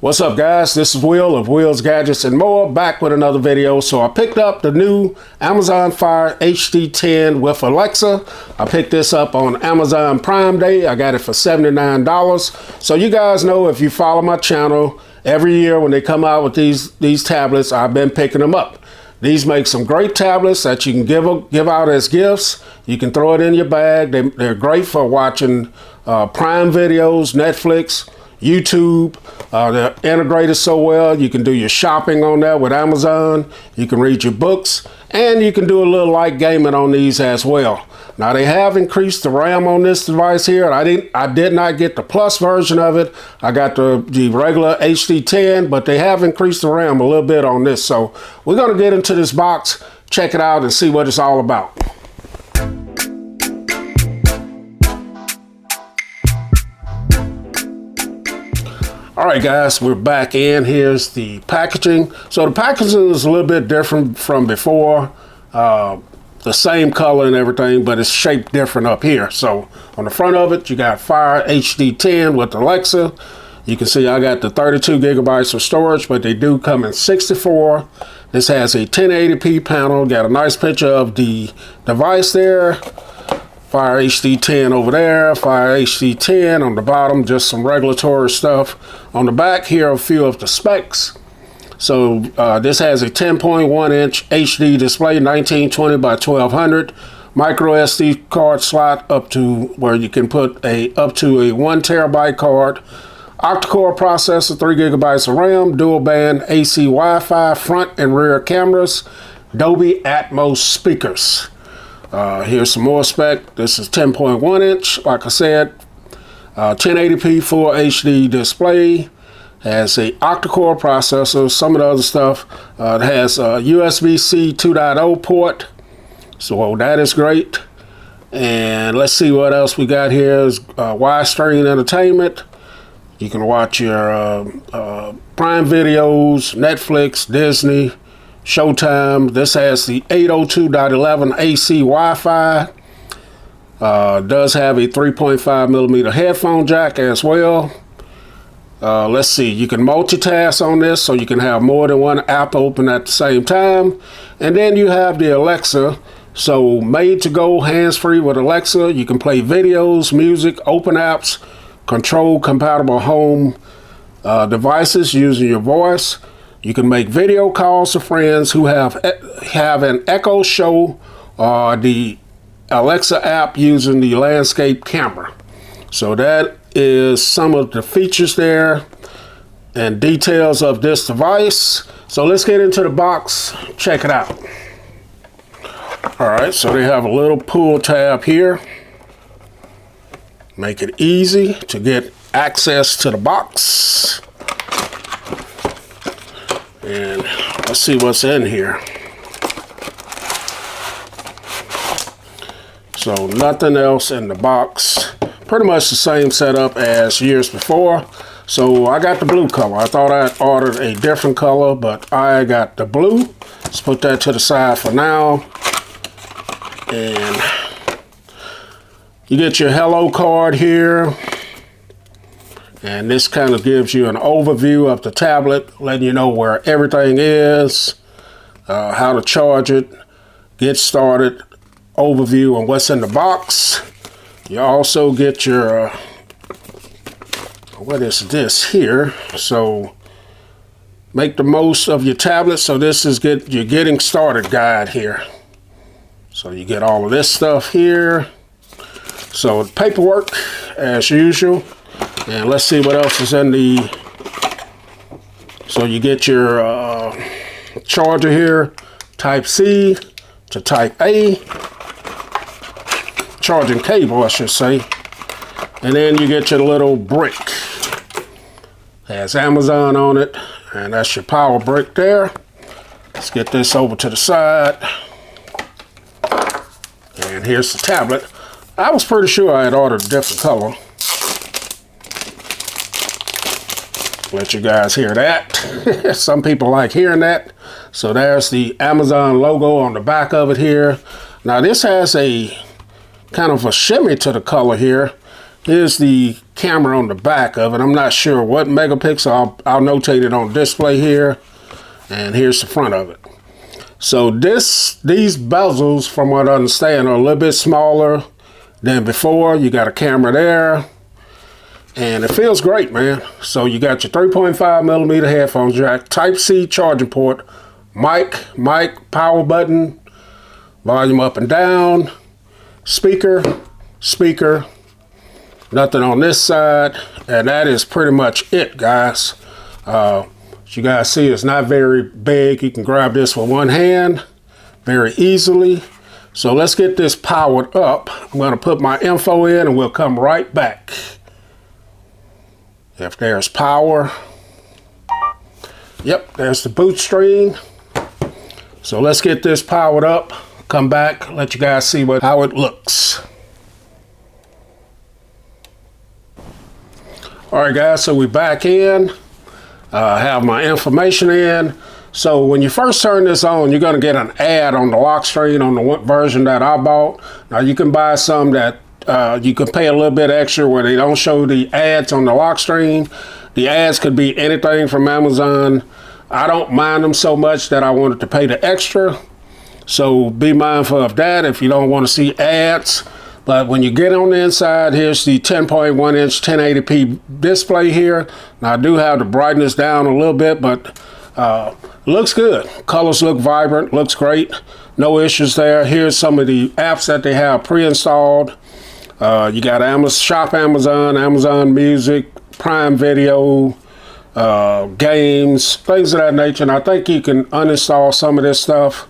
What's up, guys? This is Will of Will's Gadgets and More, back with another video. So I picked up the new Amazon Fire HD10 with Alexa. I picked this up on Amazon Prime Day. I got it for $79. So you guys know, if you follow my channel, every year when they come out with these tablets, I've been picking them up. These make some great tablets that you can give out as gifts. You can throw it in your bag. They're great for watching Prime videos, Netflix, YouTube. They're integrated so well. You can do your shopping on there with Amazon. You can read your books, and you can do a little light gaming on these as well. Now, they have increased the RAM on this device here. I did not get the Plus version of it. I got the regular HD10, but they have increased the RAM a little bit on this. So we're going to get into this box, check it out, and see what it's all about. All right, guys, we're back in. Here's the packaging. So the packaging is a little bit different from before. The same color and everything, but it's shaped different up here. So on the front of it, you got Fire HD10 with Alexa. You can see I got the 32 gigabytes of storage, but they do come in 64. This has a 1080p panel. Got a nice picture of the device there. Fire HD10 over there, Fire HD10 on the bottom, just some regulatory stuff. On the back here, a few of the specs. So this has a 10.1 inch HD display, 1920 by 1200, micro SD card slot up to where you can put up to a 1 terabyte card, octa-core processor, 3 gigabytes of RAM, dual band AC Wi-Fi, front and rear cameras, Dolby Atmos speakers. Here's some more spec. This is 10.1 inch, like I said, 1080p full HD display. Has a octa-core processor. Some of the other stuff, it has a USB-C 2.0 port, so that is great. And let's see what else we got here. Is widescreen entertainment. You can watch your Prime videos, Netflix, Disney, Showtime. This has the 802.11 AC Wi-Fi. Does have a 3.5 millimeter headphone jack as well. Let's see, you can multitask on this, so you can have more than one app open at the same time. And then you have the Alexa, so made to go, hands-free with Alexa. You can play videos, music, open apps, control compatible home devices using your voice. You can make video calls to friends who have an Echo Show or the Alexa app using the landscape camera. So that is some of the features there and details of this device. So let's get into the box, check it out. All right, so they have a little pull tab here. Make it easy to get access to the box. And let's see what's in here. So nothing else in the box. Pretty much the same setup as years before. So I got the blue color. I thought I'd ordered a different color, but I got the blue. Let's put that to the side for now. And you get your hello card here. And this kind of gives you an overview of the tablet, letting you know where everything is, how to charge it, get started, overview on what's in the box. You also get your, what is this here? So make the most of your tablet. So this is your getting started guide here. So you get all of this stuff here. So paperwork as usual. And let's see what else is in the, so you get your charger here, type C to type A. Charging cable, I should say. And then you get your little brick. Has Amazon on it, and that's your power brick there. Let's get this over to the side. And here's the tablet. I was pretty sure I had ordered a different color. Let you guys hear that. Some people like hearing that. So there's the Amazon logo on the back of it here. Now this has a kind of a shimmy to the color here. Here's the camera on the back of it. I'm not sure what megapixel. I'll notate it on display here. And here's the front of it. So these bezels, from what I understand, are a little bit smaller than before. You got a camera there. And it feels great, man. So you got your 3.5 millimeter headphone jack, Type-C charging port, mic, power button, volume up and down, speaker, nothing on this side, and that is pretty much it, guys. As you guys see, it's not very big. You can grab this with one hand very easily. So let's get this powered up. I'm going to put my info in and we'll come right back. If there's power, yep, there's the boot screen. So let's get this powered up, come back, let you guys see how it looks. All right, guys, so we're back in. Have my information in. So when you first turn this on, you're gonna get an ad on the lock screen on the version that I bought. Now you can buy some that you can pay a little bit extra where they don't show the ads on the lock screen. The ads could be anything from Amazon. I don't mind them so much that I wanted to pay the extra. So be mindful of that if you don't want to see ads. But when you get on the inside, here's the 10.1 inch 1080p display here. Now I do have the brightness down a little bit, but looks good. Colors look vibrant, looks great. No issues there. Here's some of the apps that they have pre-installed. You got Shop Amazon, Amazon Music, Prime Video, games, things of that nature. And I think you can uninstall some of this stuff.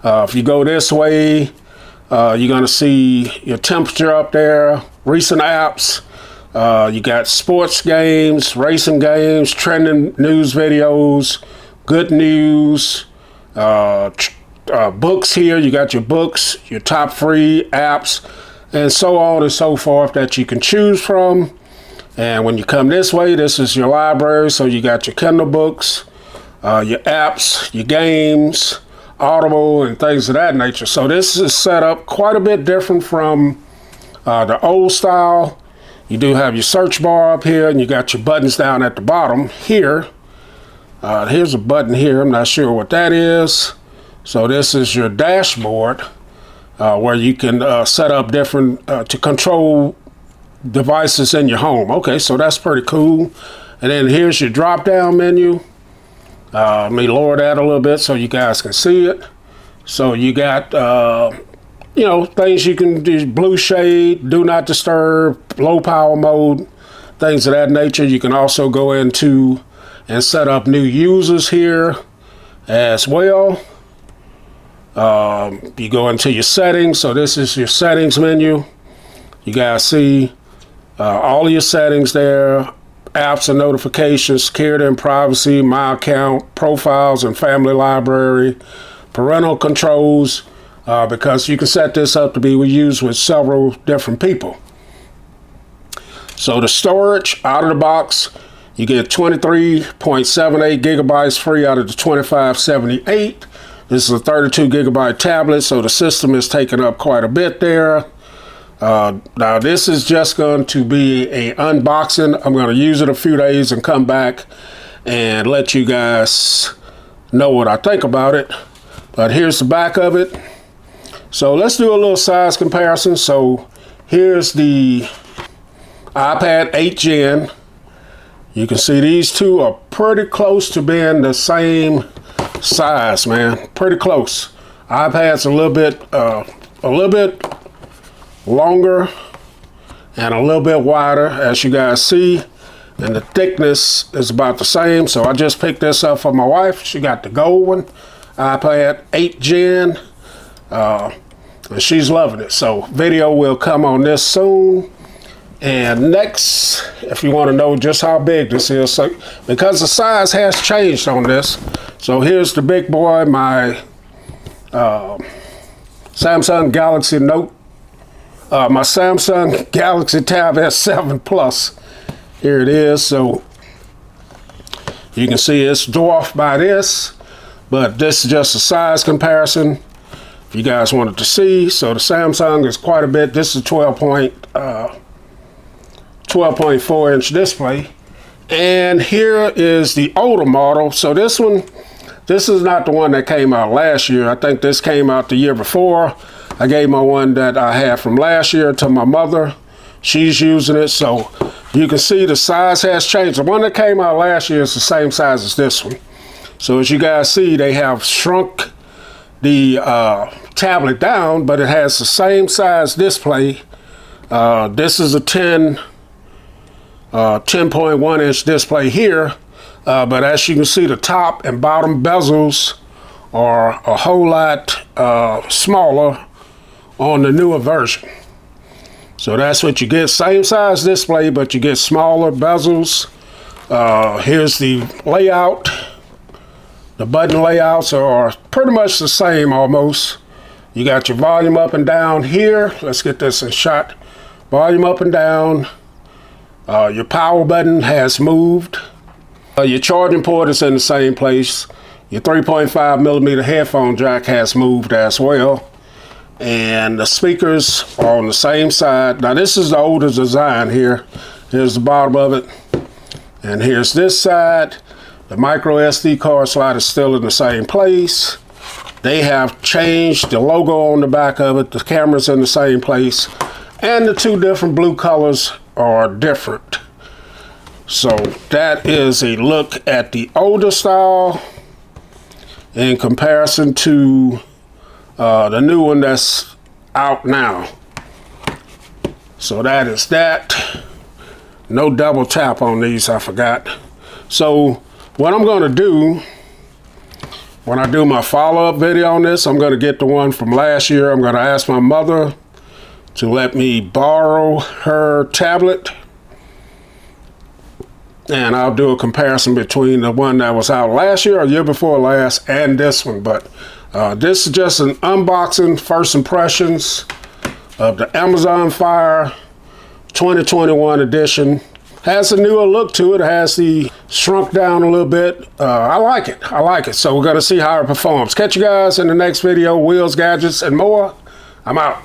If you go this way, you're going to see your temperature up there, recent apps. You got sports games, racing games, trending news videos, good news, books here. You got your books, your top free apps, and so on and so forth that you can choose from. And when you come this way, this is your library. So you got your Kindle books, your apps, your games, Audible, and things of that nature. So this is set up quite a bit different from the old style. You do have your search bar up here, and you got your buttons down at the bottom here. Here's a button here. I'm not sure what that is. So this is your dashboard where you can set up different to control devices in your home. Okay, so that's pretty cool. And then here's your drop down menu. Let me lower that a little bit so you guys can see it. So you got things you can do: blue shade, do not disturb, low power mode, things of that nature. You can also go into and set up new users here as well. You go into your settings. So this is your settings menu. You guys see all of your settings there: apps and notifications, security and privacy, my account, profiles and family library, parental controls, because you can set this up to be used with several different people. So the storage out of the box, you get 23.78 gigabytes free out of the 2578. This is a 32 gigabyte tablet, so the system is taking up quite a bit there. Now this is just going to be a unboxing. I'm going to use it a few days and come back and let you guys know what I think about it. But here's the back of it. So let's do a little size comparison. So here's the iPad 8 Gen. You can see these two are pretty close to being the same size, man. Pretty close. iPad's a little bit longer and a little bit wider, as you guys see, and the thickness is about the same. So I just picked this up for my wife. She got the gold one, iPad 8 Gen, and she's loving it. So video will come on this soon. And next, if you want to know just how big this is, so because the size has changed on this. So here's the big boy, my Samsung Galaxy Note. My Samsung Galaxy Tab S7 Plus. Here it is. So you can see it's dwarfed by this, but this is just a size comparison if you guys wanted to see. So the Samsung is quite a bit. This is 12.7 12.4-inch display. And here is the older model. So this one, this is not the one that came out last year. I think this came out the year before. I gave my one that I had from last year to my mother. She's using it, so you can see the size has changed. The one that came out last year is the same size as this one. So as you guys see, they have shrunk the tablet down, but it has the same size display. This is a 10.1-inch display here, but as you can see, the top and bottom bezels are a whole lot smaller on the newer version. So that's what you get, same size display, but you get smaller bezels. Here's the layout. The button layouts are pretty much the same almost. You got your volume up and down here. Let's get this in shot. Volume up and down. Your power button has moved. Your charging port is in the same place. Your 3.5 millimeter headphone jack has moved as well. And the speakers are on the same side. Now this is the older design here. Here's the bottom of it. And here's this side. The micro SD card slot is still in the same place. They have changed the logo on the back of it. The camera's in the same place. And the two different blue colors are different. So that is a look at the older style in comparison to the new one that's out now. So that is that. No double tap on these, I forgot. So what I'm going to do when I do my follow-up video on this, I'm going to get the one from last year. I'm going to ask my mother to let me borrow her tablet, and I'll do a comparison between the one that was out last year or year before last and this one. But this is just an unboxing, first impressions of the Amazon Fire 2021 edition. Has a newer look to it. It has the shrunk down a little bit. I like it. I like it. So we're going to see how it performs. Catch you guys in the next video. Wheels, gadgets, and more. I'm out.